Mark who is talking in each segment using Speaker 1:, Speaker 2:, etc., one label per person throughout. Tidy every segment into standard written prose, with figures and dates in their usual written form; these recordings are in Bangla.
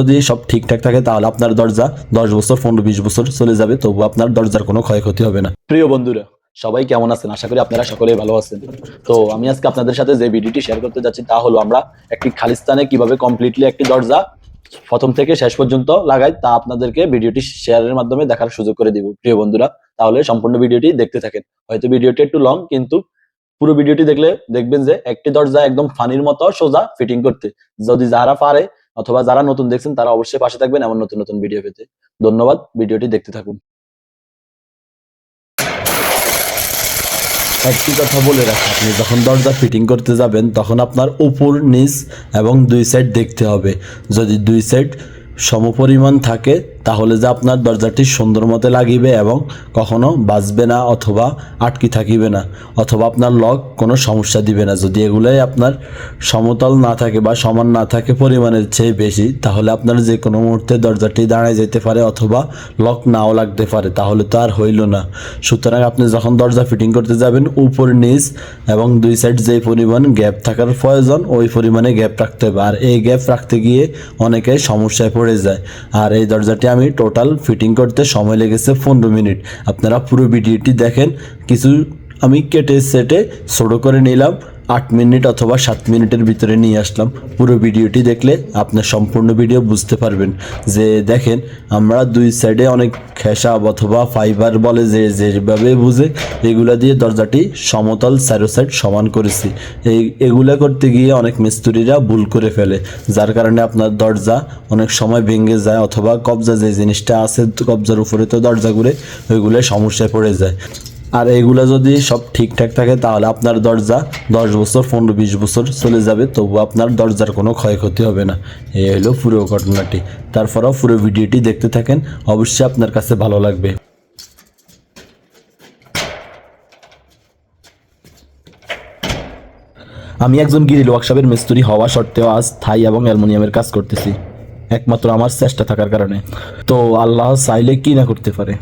Speaker 1: যদি সব ঠিকঠাক থাকে তাহলে আপনার দরজা 10 বছর 15-20 বছর চলে যাবে, তবু আপনার দরজার কোনো ক্ষয়ক্ষতি হবে না। প্রিয় বন্ধুরা, সবাই কেমন আছেন? আশা করি আপনারা সকলেই ভালো আছেন। তো আমি আজকে আপনাদের সাথে যে ভিডিওটি শেয়ার করতে যাচ্ছি তা হলো আমরা একটি খালিস্তানে কিভাবে কমপ্লিটলি একটি দরজা প্রথম থেকে শেষ পর্যন্ত লাগাই তা আপনাদেরকে ভিডিওটি শেয়ারের মাধ্যমে দেখার সুযোগ করে দিব। প্রিয় বন্ধুরা, তাহলে সম্পূর্ণ ভিডিওটি দেখতে থাকেন। হয়তো ভিডিওটি একটু লং, কিন্তু পুরো ভিডিওটি দেখলে দেখবেন যে একটি দরজা একদম ফানির মতো সোজা ফিটিং করতে। যদি যারা পারে অথবা যারা নতুন দেখছেন তারা অবশ্যই পাশে থাকবেন এমন নতুন নতুন ভিডিও পেতে। ধন্যবাদ, ভিডিওটি দেখতে থাকুন। একটি কথা বলে রাখি, আপনি যখন দরজা ফিটিং করতে যাবেন তখন আপনার উপর নিচ এবং দুই সাইড দেখতে হবে। যদি দুই সাইড সমপরিমাণ থাকে তাহলে যে আপনার দরজাটি সুন্দর মতো লাগিবে এবং কখনো বাজবে না অথবা আটকে থাকিবে না, অথবা আপনার লক কোনো সমস্যা দিবে না। যদি এগুলোই আপনার সমতল না থাকে বা সমান না থাকে পরিমাণের চেয়ে বেশি, তাহলে আপনার যে কোনো মুহূর্তে দরজাটি দাঁড়ায় যেতে পারে অথবা লক নাও লাগতে পারে, তাহলে তো আর হইল না। সুতরাং আপনি যখন দরজা ফিটিং করতে যাবেন উপর নিচ এবং দুই সাইড যে পরিমাণ গ্যাপ থাকার প্রয়োজন ওই পরিমাণে গ্যাপ রাখতে হবে। আর এই গ্যাপ রাখতে গিয়ে অনেকে সমস্যায় পড়ে যায়। আর এই দরজাটি আমি টোটাল ফিটিং করতে সময় লেগেছে 15 মিনিট। আপনারা পুরো ভিডিওটি দেখেন। কিছু আমি কেটে সেটে ছোটো করে নিলাম, 8 মিনিট অথবা 7 মিনিটের ভিতরে নিয়ে আসলাম। পুরো ভিডিওটি দেখলে আপনার সম্পূর্ণ ভিডিও বুঝতে পারবেন। যে দেখেন, আমরা দুই সাইডে অনেক খেসাব অথবা ফাইবার বলে যে যেভাবে বুঝে এগুলা দিয়ে দরজাটি সমতল চারো সাইড সমান করেছি। এগুলা করতে গিয়ে অনেক মিস্ত্রিরা ভুল করে ফেলে, যার কারণে আপনার দরজা অনেক সময় ভেঙে যায় অথবা কবজা যে জিনিসটা আছে কবজার উপরে তো দরজা ঘুরে ওইগুলো সমস্যায় পড়ে যায়। আর এগুলা যদি সব ঠিকঠাক থাকে তাহলে আপনার দরজা 10 বছর 15-20 বছর চলে যাবে, তবু আপনার দরজার কোনো ক্ষয়ক্ষতি হবে না। এই হলো পুরো ঘটনাটি। তারপরেও পুরো ভিডিওটি দেখতে থাকেন, অবশ্যই আপনার কাছে ভালো লাগবে। আমি একজন গ্রিল ওয়ার্কশপের মিস্ত্রি হওয়া সত্ত্বেও আজ থাই এবং অ্যালুমিনিয়ামের কাজ করতেছি, একমাত্র আমার চেষ্টা থাকার কারণে। তো আল্লাহ চাইলে কি না করতে পারে।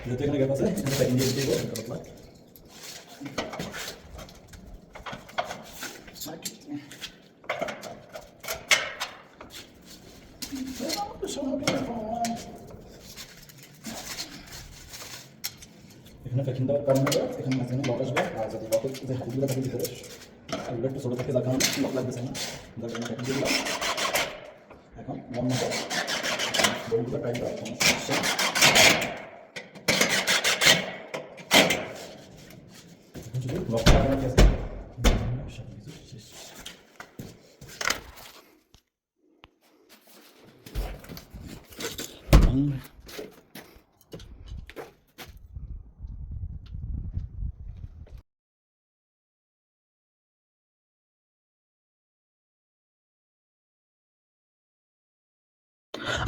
Speaker 2: যেহেতু এখানে গ্যাপ আছে এখানে প্যাকিং দিয়ে দিব পাতলা এখানে প্যাকিং দেওয়ার কারণে এখানে মাঝখানে লক আসবে আর যদি লকের যে হাতিগুলো থাকে ভিতরে এগুলো একটু ছোটো থাকে যার কারণে লক লাগতেছে না যার কারণে প্যাকিং দিয়ে দিলাম এখন মন মতো বলগুলো টাইট দেওয়া কোনো সমস্যা যদি লক লাগানো আছে সব কিছু শেষ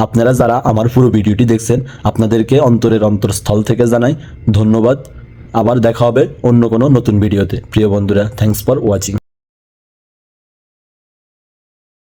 Speaker 1: আপনারা যারা আমার পুরো ভিডিওটি দেখছেন আপনাদেরকে অন্তরের অন্তরস্থল থেকে জানাই ধন্যবাদ। আবার দেখা হবে অন্য কোনো নতুন ভিডিওতে। প্রিয় বন্ধুরা, থ্যাঙ্কস ফর ওয়াচিং।